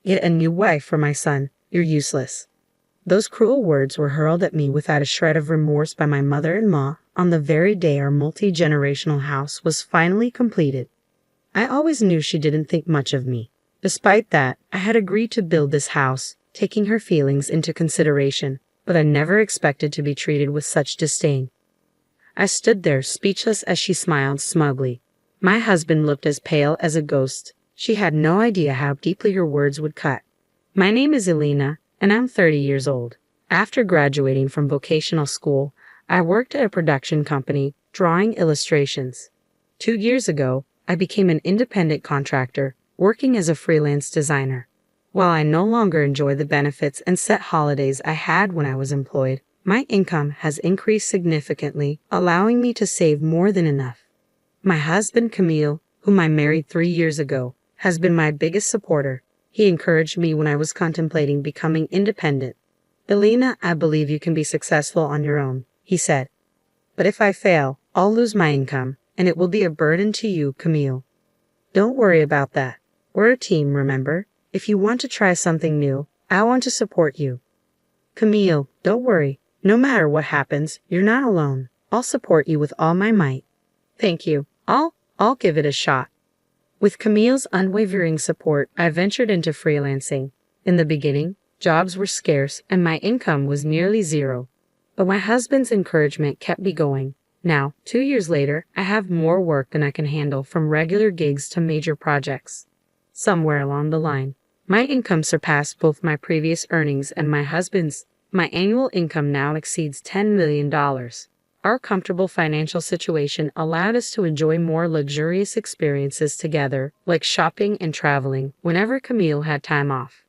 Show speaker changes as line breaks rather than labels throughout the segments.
Get a new wife for my son. You're useless. Those cruel words were hurled at me without a shred of remorse by my mother-in-law on the very day our multi-generational house was finally completed. I always knew she didn't think much of me. Despite that, I had agreed to build this house, taking her feelings into consideration, but I never expected to be treated with such disdain. I stood there, speechless as she smiled smugly. My husband looked as pale as a ghost. She had no idea how deeply her words would cut. My name is Elena, and I'm 30 years old. After graduating from vocational school, I worked at a production company, drawing illustrations. 2 years ago, I became an independent contractor, working as a freelance designer. While I no longer enjoy the benefits and set holidays I had when I was employed, my income has increased significantly, allowing me to save more than enough. My husband Camille, whom I married 3 years ago, has been my biggest supporter. He encouraged me when I was contemplating becoming independent. Elena, I believe you can be successful on your own, he said. But if I fail, I'll lose my income, and it will be a burden to you, Camille. Don't worry about that. We're a team, remember? If you want to try something new, I want to support you. Camille, don't worry. No matter what happens, you're not alone. I'll support you with all my might. Thank you. I'll give it a shot. With Camille's unwavering support, I ventured into freelancing. In the beginning, jobs were scarce and my income was nearly zero. But my husband's encouragement kept me going. Now, 2 years later, I have more work than I can handle, from regular gigs to major projects. Somewhere along the line, my income surpassed both my previous earnings and my husband's. My annual income now exceeds $10 million. Our comfortable financial situation allowed us to enjoy more luxurious experiences together, like shopping and traveling, whenever Camille had time off.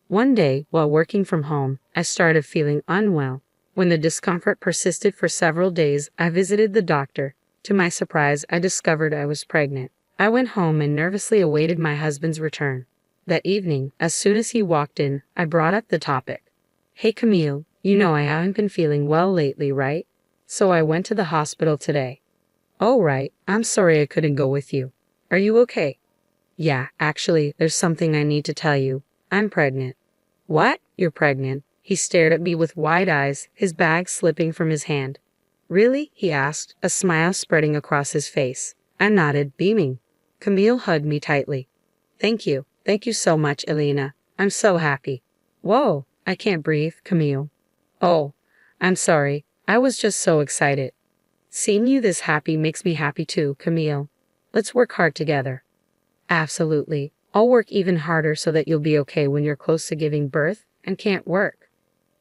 One day, while working from home, I started feeling unwell. When the discomfort persisted for several days, I visited the doctor. To my surprise, I discovered I was pregnant. I went home and nervously awaited my husband's return. That evening, as soon as he walked in, I brought up the topic. Hey Camille, you know I haven't been feeling well lately, right? So I went to the hospital today. Oh right, I'm sorry I couldn't go with you. Are you okay? Yeah, actually, there's something I need to tell you. I'm pregnant. What? You're pregnant? He stared at me with wide eyes, his bag slipping from his hand. Really? He asked, a smile spreading across his face. I nodded, beaming. Camille hugged me tightly. Thank you. Thank you so much, Elena. I'm so happy. Whoa, I can't breathe, Camille. Oh, I'm sorry. I was just so excited. Seeing you this happy makes me happy too, Camille. Let's work hard together. Absolutely. I'll work even harder so that you'll be okay when you're close to giving birth and can't work.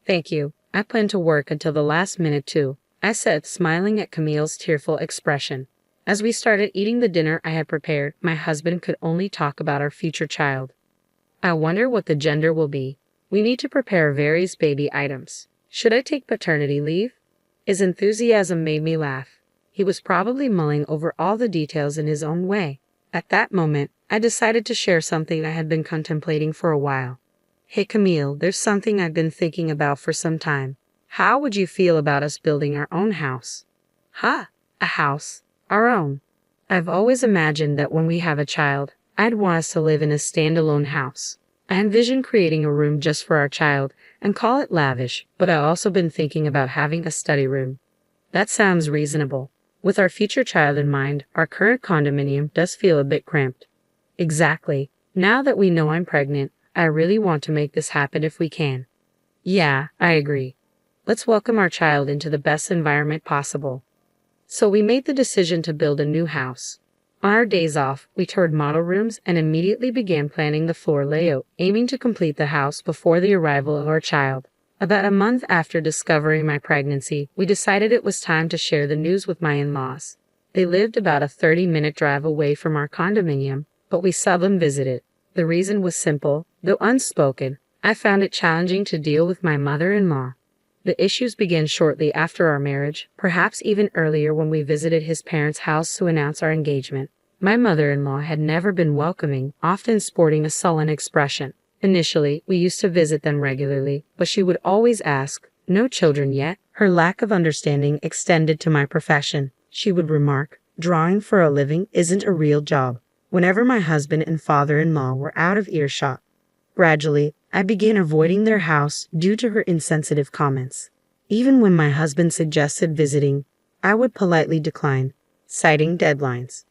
Thank you. I plan to work until the last minute too, I said, smiling at Camille's tearful expression. As we started eating the dinner I had prepared, my husband could only talk about our future child. I wonder what the gender will be. We need to prepare various baby items. Should I take paternity leave? His enthusiasm made me laugh. He was probably mulling over all the details in his own way. At that moment, I decided to share something I had been contemplating for a while. Hey Camille, there's something I've been thinking about for some time. How would you feel about us building our own house? Huh? A house? Our own. I've always imagined that when we have a child, I'd want us to live in a standalone house. I envision creating a room just for our child and call it lavish, but I've also been thinking about having a study room. That sounds reasonable. With our future child in mind, our current condominium does feel a bit cramped. Exactly. Now that we know I'm pregnant, I really want to make this happen if we can. Yeah, I agree. Let's welcome our child into the best environment possible. So we made the decision to build a new house. On our days off, we toured model rooms and immediately began planning the floor layout, aiming to complete the house before the arrival of our child. About a month after discovering my pregnancy, we decided it was time to share the news with my in-laws. They lived about a 30-minute drive away from our condominium, but we seldom visited. The reason was simple, though unspoken. I found it challenging to deal with my mother-in-law. The issues began shortly after our marriage, perhaps even earlier when we visited his parents' house to announce our engagement. My mother-in-law had never been welcoming, often sporting a sullen expression. Initially, we used to visit them regularly, but she would always ask, "No children yet?" Her lack of understanding extended to my profession. She would remark, "Drawing for a living isn't a real job," whenever my husband and father-in-law were out of earshot. Gradually, I began avoiding their house due to her insensitive comments. Even when my husband suggested visiting, I would politely decline, citing deadlines.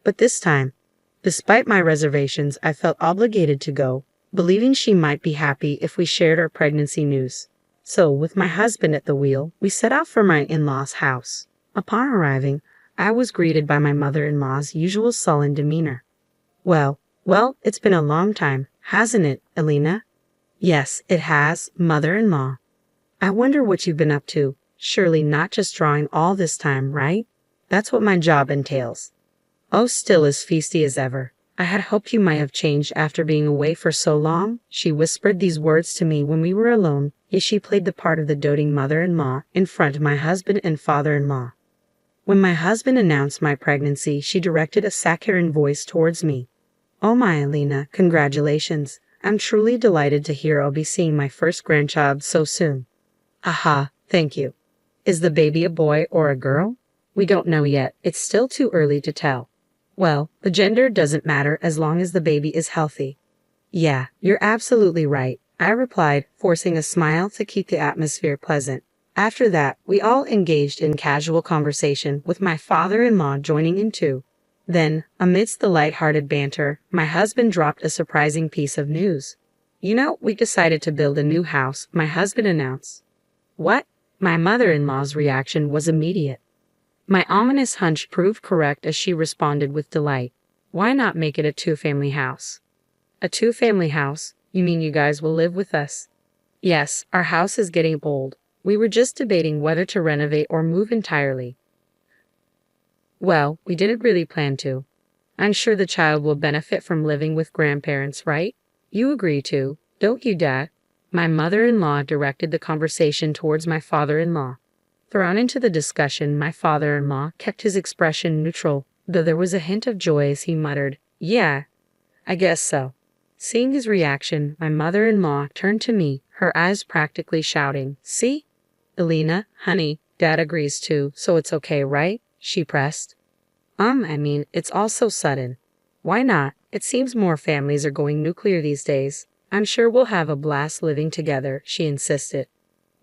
But this time, despite my reservations, I felt obligated to go, believing she might be happy if we shared our pregnancy news. So, with my husband at the wheel, we set out for my in-laws' house. Upon arriving, I was greeted by my mother-in-law's usual sullen demeanor. Well, it's been a long time, hasn't it, Elena? Yes, it has, mother-in-law. I wonder what you've been up to. Surely not just drawing all this time, right? That's what my job entails. Oh, still as feisty as ever. I had hoped you might have changed after being away for so long. She whispered these words to me when we were alone, yet she played the part of the doting mother-in-law in front of my husband and father-in-law. When my husband announced my pregnancy, she directed a saccharine voice towards me. Oh my Elena, congratulations. I'm truly delighted to hear I'll be seeing my first grandchild so soon. Aha, thank you. Is the baby a boy or a girl? We don't know yet. It's still too early to tell. Well, the gender doesn't matter as long as the baby is healthy. Yeah, you're absolutely right, I replied, forcing a smile to keep the atmosphere pleasant. After that, we all engaged in casual conversation, with my father-in-law joining in too. Then, amidst the light-hearted banter, my husband dropped a surprising piece of news. You know, we decided to build a new house, my husband announced. What? My mother-in-law's reaction was immediate. My ominous hunch proved correct as she responded with delight. Why not make it a two-family house? A two-family house? You mean you guys will live with us? Yes, our house is getting old. We were just debating whether to renovate or move entirely. Well, we didn't really plan to. I'm sure the child will benefit from living with grandparents, right? You agree too, don't you, Dad? My mother-in-law directed the conversation towards my father-in-law. Thrown into the discussion, my father-in-law kept his expression neutral, though there was a hint of joy as he muttered, Yeah, I guess so. Seeing his reaction, my mother-in-law turned to me, her eyes practically shouting, See? Elena, honey, Dad agrees too, so it's okay, right? She pressed. It's all so sudden. Why not? It seems more families are going nuclear these days. I'm sure we'll have a blast living together, she insisted.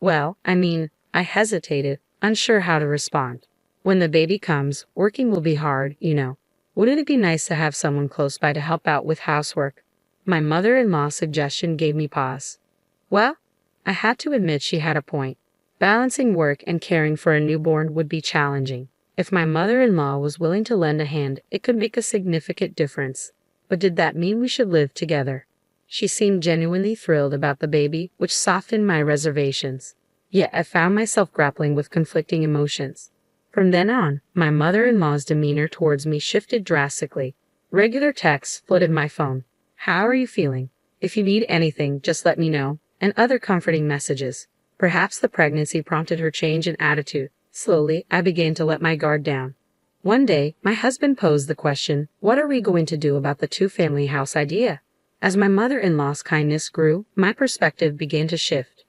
I hesitated, unsure how to respond. When the baby comes, working will be hard, you know. Wouldn't it be nice to have someone close by to help out with housework? My mother-in-law's suggestion gave me pause. Well, I had to admit she had a point. Balancing work and caring for a newborn would be challenging. If my mother-in-law was willing to lend a hand, it could make a significant difference. But did that mean we should live together? She seemed genuinely thrilled about the baby, which softened my reservations. Yet I found myself grappling with conflicting emotions. From then on, my mother-in-law's demeanor towards me shifted drastically. Regular texts flooded my phone. How are you feeling? If you need anything, just let me know. And other comforting messages. Perhaps the pregnancy prompted her change in attitude. Slowly, I began to let my guard down. One day, my husband posed the question, what are we going to do about the two-family house idea? As my mother-in-law's kindness grew, my perspective began to shift.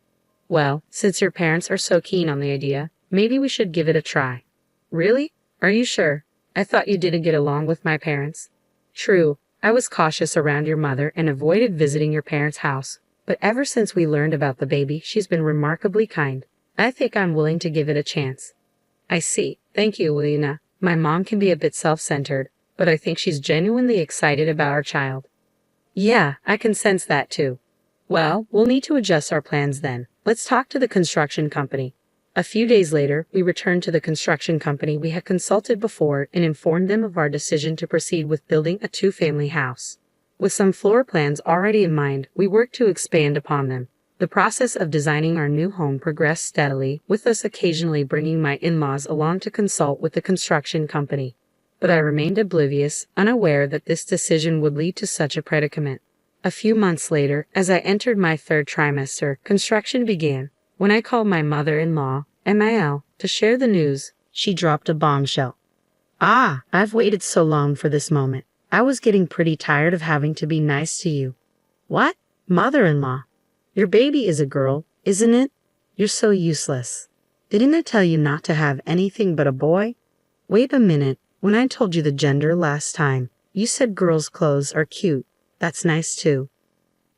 Well, since your parents are so keen on the idea, maybe we should give it a try. Really? Are you sure? I thought you didn't get along with my parents. True, I was cautious around your mother and avoided visiting your parents' house, but ever since we learned about the baby, she's been remarkably kind. I think I'm willing to give it a chance. I see. Thank you, Elena. My mom can be a bit self-centered, but I think she's genuinely excited about our child. Yeah, I can sense that too. Well, we'll need to adjust our plans then. Let's talk to the construction company. A few days later, we returned to the construction company we had consulted before and informed them of our decision to proceed with building a two-family house. With some floor plans already in mind, we worked to expand upon them. The process of designing our new home progressed steadily, with us occasionally bringing my in-laws along to consult with the construction company. But I remained oblivious, unaware that this decision would lead to such a predicament. A few months later, as I entered my third trimester, construction began. When I called my mother-in-law, Emil, to share the news, she dropped a bombshell. I've waited so long for this moment. I was getting pretty tired of having to be nice to you. What? Mother-in-law? Your baby is a girl, isn't it? You're so useless. Didn't I tell you not to have anything but a boy? Wait a minute, when I told you the gender last time, you said girls' clothes are cute. That's nice too.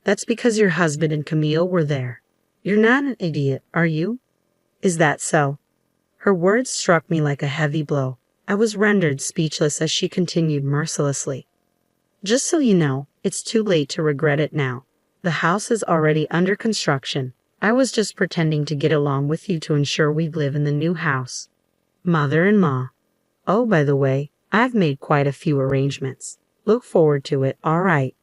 That's because your husband and Camille were there. You're not an idiot, are you? Is that so? Her words struck me like a heavy blow. I was rendered speechless as she continued mercilessly. Just so you know, it's too late to regret it now. The house is already under construction. I was just pretending to get along with you to ensure we'd live in the new house. Mother-in-law. Oh, by the way, I've made quite a few arrangements. Look forward to it, all right.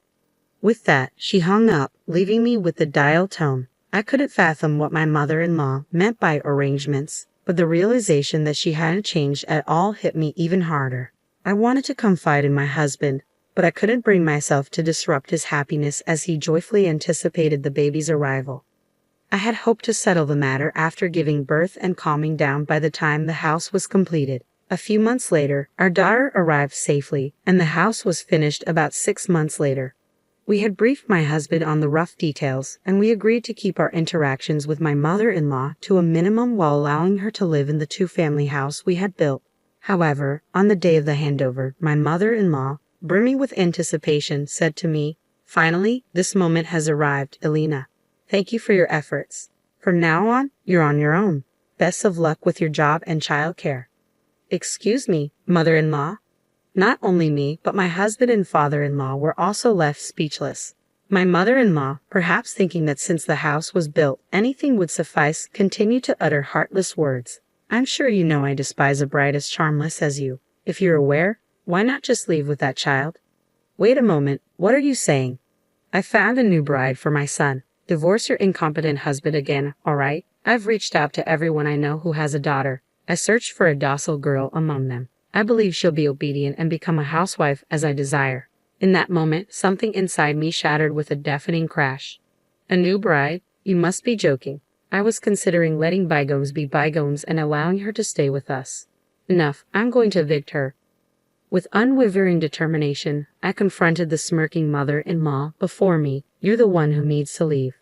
With that, she hung up, leaving me with the dial tone. I couldn't fathom what my mother-in-law meant by arrangements, but the realization that she hadn't changed at all hit me even harder. I wanted to confide in my husband, but I couldn't bring myself to disrupt his happiness as he joyfully anticipated the baby's arrival. I had hoped to settle the matter after giving birth and calming down by the time the house was completed. A few months later, our daughter arrived safely, and the house was finished about 6 months later. We had briefed my husband on the rough details, and we agreed to keep our interactions with my mother-in-law to a minimum while allowing her to live in the two-family house we had built. However, on the day of the handover, my mother-in-law, brimming with anticipation, said to me, "Finally, this moment has arrived, Elena. Thank you for your efforts. From now on, you're on your own. Best of luck with your job and childcare." Excuse me, mother-in-law? Not only me, but my husband and father-in-law were also left speechless. My mother-in-law, perhaps thinking that since the house was built, anything would suffice, continued to utter heartless words. "I'm sure you know I despise a bride as charmless as you. If you're aware, why not just leave with that child?" Wait a moment, what are you saying? I found a new bride for my son. Divorce your incompetent husband again, all right? I've reached out to everyone I know who has a daughter. I searched for a docile girl among them. I believe she'll be obedient and become a housewife as I desire. In that moment, something inside me shattered with a deafening crash. A new bride? You must be joking. I was considering letting bygones be bygones and allowing her to stay with us. Enough, I'm going to evict her. With unwavering determination, I confronted the smirking mother-in-law before me. You're the one who needs to leave.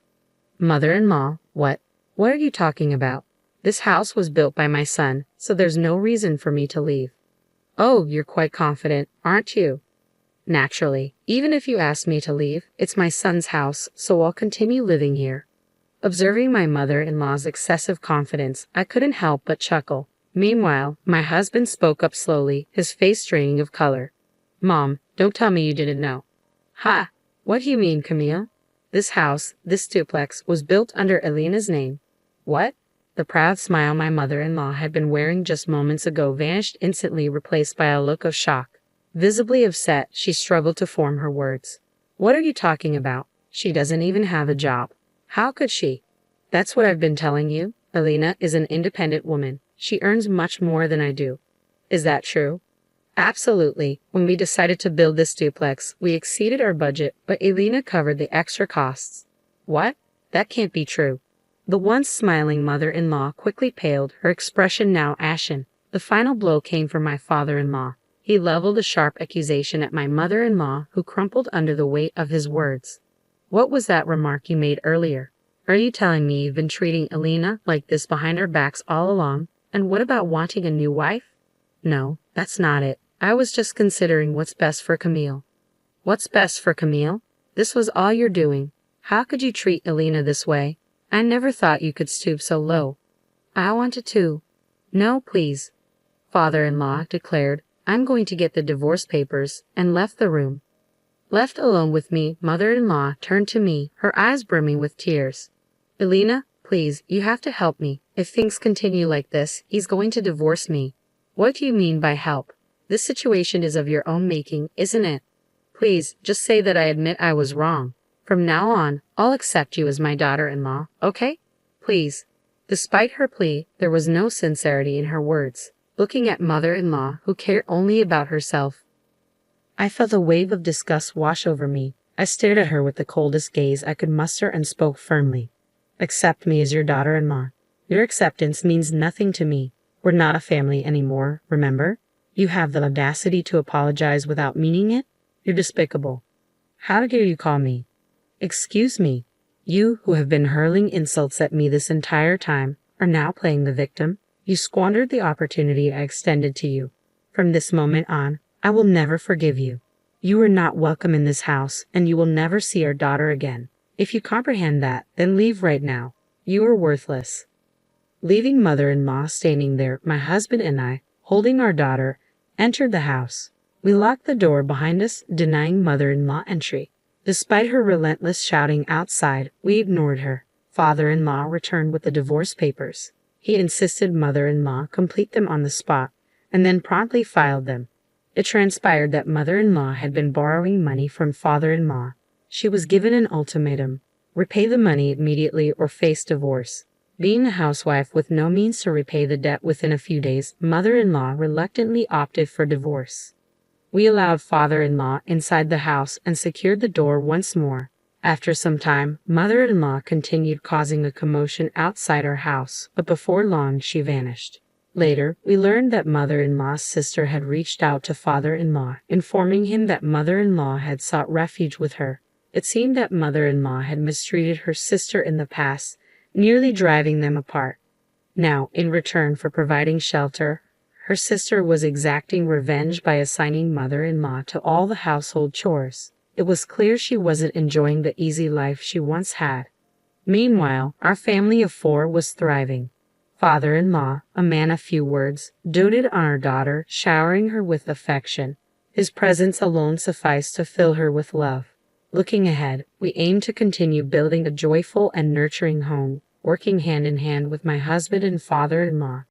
Mother-in-law, what? What are you talking about? This house was built by my son, so there's no reason for me to leave. Oh, you're quite confident, aren't you? Naturally, even if you ask me to leave, it's my son's house, so I'll continue living here. Observing my mother-in-law's excessive confidence, I couldn't help but chuckle. Meanwhile, my husband spoke up slowly, his face straining of color. Mom, don't tell me you didn't know. Ha! What do you mean, Camille? This house, this duplex, was built under Elena's name. What? The proud smile my mother-in-law had been wearing just moments ago vanished instantly, replaced by a look of shock. Visibly upset, she struggled to form her words. What are you talking about? She doesn't even have a job. How could she? That's what I've been telling you. Elena is an independent woman. She earns much more than I do. Is that true? Absolutely. When we decided to build this duplex, we exceeded our budget, but Elena covered the extra costs. What? That can't be true. The once smiling mother-in-law quickly paled, her expression now ashen. The final blow came from my father-in-law. He leveled a sharp accusation at my mother-in-law, who crumpled under the weight of his words. What was that remark you made earlier? Are you telling me you've been treating Elena like this behind our backs all along? And what about wanting a new wife? No, that's not it. I was just considering what's best for Camille. What's best for Camille? This was all you're doing. How could you treat Elena this way? I never thought you could stoop so low. I wanted to. No, please. Father-in-law declared, I'm going to get the divorce papers, and left the room. Left alone with me, mother-in-law turned to me, her eyes brimming with tears. Elena, please, you have to help me. If things continue like this, he's going to divorce me. What do you mean by help? This situation is of your own making, isn't it? Please, just say that I admit I was wrong. From now on, I'll accept you as my daughter-in-law, okay? Please. Despite her plea, there was no sincerity in her words. Looking at mother-in-law, who cared only about herself. I felt a wave of disgust wash over me. I stared at her with the coldest gaze I could muster and spoke firmly. Accept me as your daughter-in-law. Your acceptance means nothing to me. We're not a family anymore, remember? You have the audacity to apologize without meaning it? You're despicable. How dare you call me? Excuse me. You, who have been hurling insults at me this entire time, are now playing the victim. You squandered the opportunity I extended to you. From this moment on, I will never forgive you. You are not welcome in this house, and you will never see our daughter again. If you comprehend that, then leave right now. You are worthless. Leaving mother-in-law standing there, my husband and I, holding our daughter, entered the house. We locked the door behind us, denying mother-in-law entry. Despite her relentless shouting outside, we ignored her. Father-in-law returned with the divorce papers. He insisted mother-in-law complete them on the spot, and then promptly filed them. It transpired that mother-in-law had been borrowing money from father-in-law. She was given an ultimatum: repay the money immediately or face divorce. Being a housewife with no means to repay the debt within a few days, mother-in-law reluctantly opted for divorce. We allowed father-in-law inside the house and secured the door once more. After some time, mother-in-law continued causing a commotion outside our house, but before long she vanished. Later, we learned that mother-in-law's sister had reached out to father-in-law, informing him that mother-in-law had sought refuge with her. It seemed that mother-in-law had mistreated her sister in the past, nearly driving them apart. Now, in return for providing shelter, her sister was exacting revenge by assigning mother-in-law to all the household chores. It was clear she wasn't enjoying the easy life she once had. Meanwhile, our family of 4 was thriving. Father-in-law, a man of few words, doted on our daughter, showering her with affection. His presence alone sufficed to fill her with love. Looking ahead, we aim to continue building a joyful and nurturing home, working hand in hand with my husband and father-in-law.